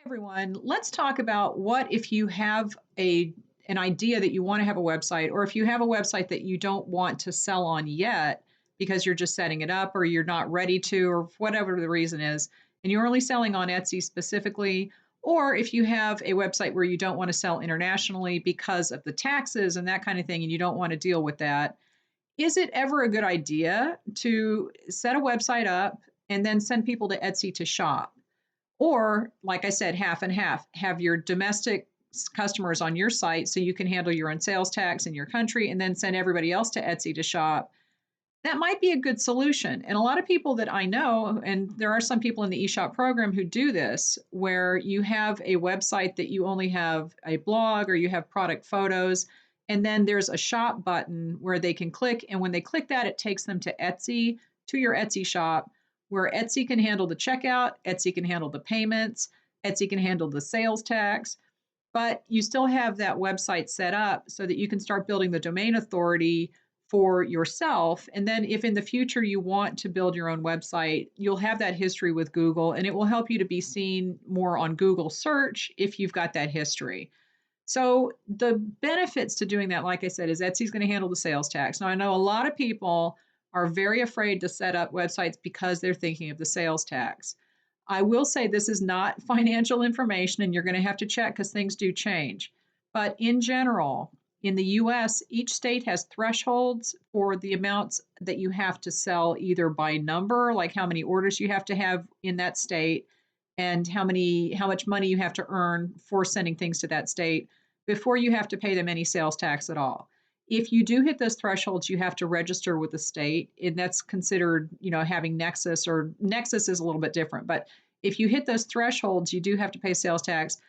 Everyone, let's talk about what if you have an idea that you want to have a website, or if you have a website that you don't want to sell on yet because you're just setting it up or you're not ready to, or whatever the reason is, and you're only selling on Etsy specifically, or if you have a website where you don't want to sell internationally because of the taxes and that kind of thing, and you don't want to deal with that. Is it ever a good idea to set a website up and then send people to Etsy to shop? Or, like I said, half and half, have your domestic customers on your site so you can handle your own sales tax in your country and then send everybody else to Etsy to shop. That might be a good solution. And a lot of people that I know, and there are some people in the eShop program who do this, where you have a website that you only have a blog or you have product photos, and then there's a shop button where they can click. And when they click that, it takes them to Etsy, to your Etsy shop, where Etsy can handle the checkout, Etsy can handle the payments, Etsy can handle the sales tax, but you still have that website set up so that you can start building the domain authority for yourself. And then, if in the future you want to build your own website, you'll have that history with Google, and it will help you to be seen more on Google search if you've got that history. So, the benefits to doing that, like I said, is Etsy's going to handle the sales tax. Now, I know a lot of people are very afraid to set up websites because they're thinking of the sales tax. I will say this is not financial information, and you're going to have to check because things do change. But in general, in the US, each state has thresholds for the amounts that you have to sell, either by number, like how many orders you have to have in that state, and how much money you have to earn for sending things to that state before you have to pay them any sales tax at all. If you do hit those thresholds, you have to register with the state, and that's considered, having Nexus, or Nexus is a little bit different. But if you hit those thresholds, you do have to pay sales tax.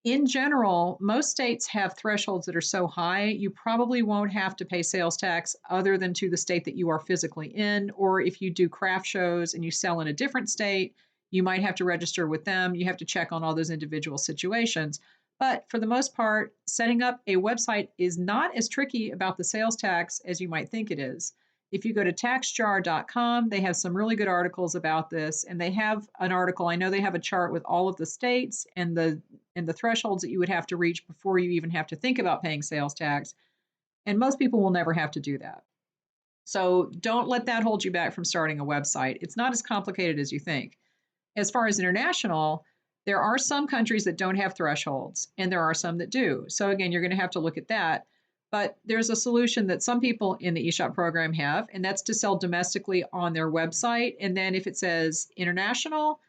In general, most states have thresholds that are so high, you probably won't have to pay sales tax other than to the state that you are physically in. Or if you do craft shows and you sell in a different state, you might have to register with them. You have to check on all those individual situations. But for the most part, setting up a website is not as tricky about the sales tax as you might think it is. If you go to taxjar.com, they have some really good articles about this, and they have an article. I know they have a chart with all of the states and the thresholds that you would have to reach before you even have to think about paying sales tax. And most people will never have to do that. So don't let that hold you back from starting a website. It's not as complicated as you think. As far as international, there are some countries that don't have thresholds, and there are some that do. So again, you're going to have to look at that. But there's a solution that some people in the eShop program have, and that's to sell domestically on their website. And then if it says international,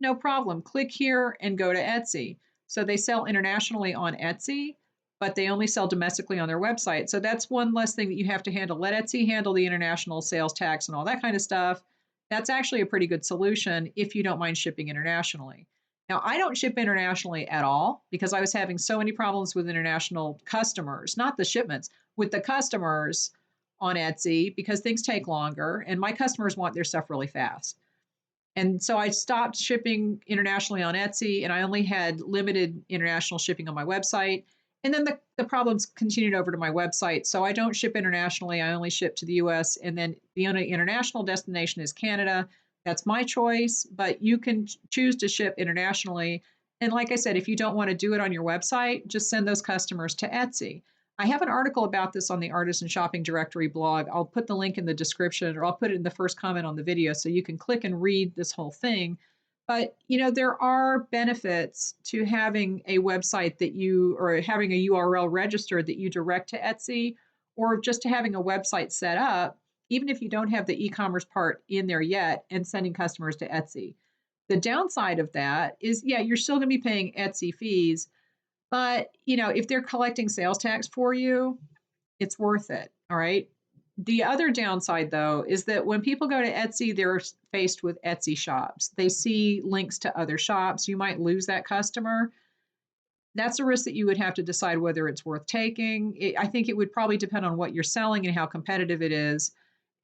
no problem. Click here and go to Etsy. So they sell internationally on Etsy, but they only sell domestically on their website. So that's one less thing that you have to handle. Let Etsy handle the international sales tax and all that kind of stuff. That's actually a pretty good solution if you don't mind shipping internationally. Now, I don't ship internationally at all because I was having so many problems with international customers, not the shipments, with the customers on Etsy, because things take longer and my customers want their stuff really fast. And so I stopped shipping internationally on Etsy, and I only had limited international shipping on my website. And then the problems continued over to my website. So I don't ship internationally. I only ship to the US. And then the only international destination is Canada. That's my choice, but you can choose to ship internationally. And like I said, if you don't want to do it on your website, just send those customers to Etsy. I have an article about this on the Artisan Shopping Directory blog. I'll put the link in the description, or I'll put it in the first comment on the video so you can click and read this whole thing. But there are benefits to having a website or having a URL registered that you direct to Etsy, or just to having a website set up, even if you don't have the e-commerce part in there yet, and sending customers to Etsy. The downside of that is, yeah, you're still going to be paying Etsy fees, but, if they're collecting sales tax for you, it's worth it. All right. The other downside, though, is that when people go to Etsy, they're faced with Etsy shops. They see links to other shops. You might lose that customer. That's a risk that you would have to decide whether it's worth taking. I think it would probably depend on what you're selling and how competitive it is.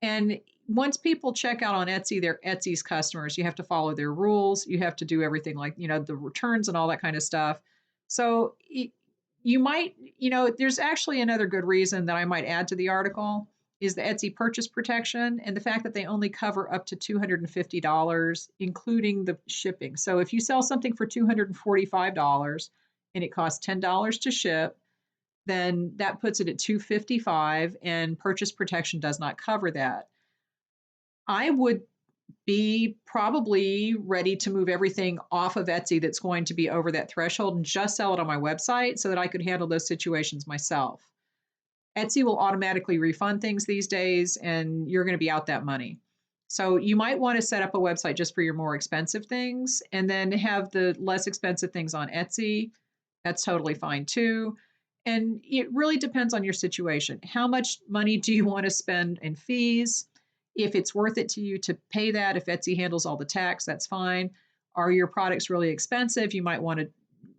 And once people check out on Etsy, they're Etsy's customers. You have to follow their rules. You have to do everything, like, the returns and all that kind of stuff. So you might, there's actually another good reason that I might add to the article is the Etsy purchase protection and the fact that they only cover up to $250, including the shipping. So if you sell something for $245 and it costs $10 to ship, then that puts it at $255, and purchase protection does not cover that. I would be probably ready to move everything off of Etsy that's going to be over that threshold and just sell it on my website so that I could handle those situations myself. Etsy will automatically refund things these days, and you're going to be out that money. So you might want to set up a website just for your more expensive things and then have the less expensive things on Etsy. That's totally fine too. And it really depends on your situation. How much money do you want to spend in fees? If it's worth it to you to pay that, if Etsy handles all the tax, that's fine. Are your products really expensive? You might want to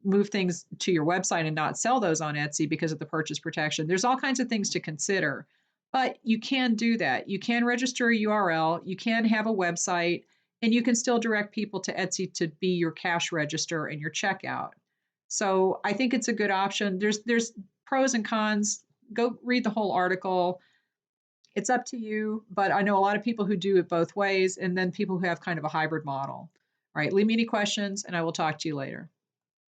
move things to your website and not sell those on Etsy because of the purchase protection. There's all kinds of things to consider, but you can do that. You can register a URL, you can have a website, and you can still direct people to Etsy to be your cash register and your checkout. So I think it's a good option. There's pros and cons. Go read the whole article. It's up to you, but I know a lot of people who do it both ways, and then people who have kind of a hybrid model. All right, leave me any questions, and I will talk to you later.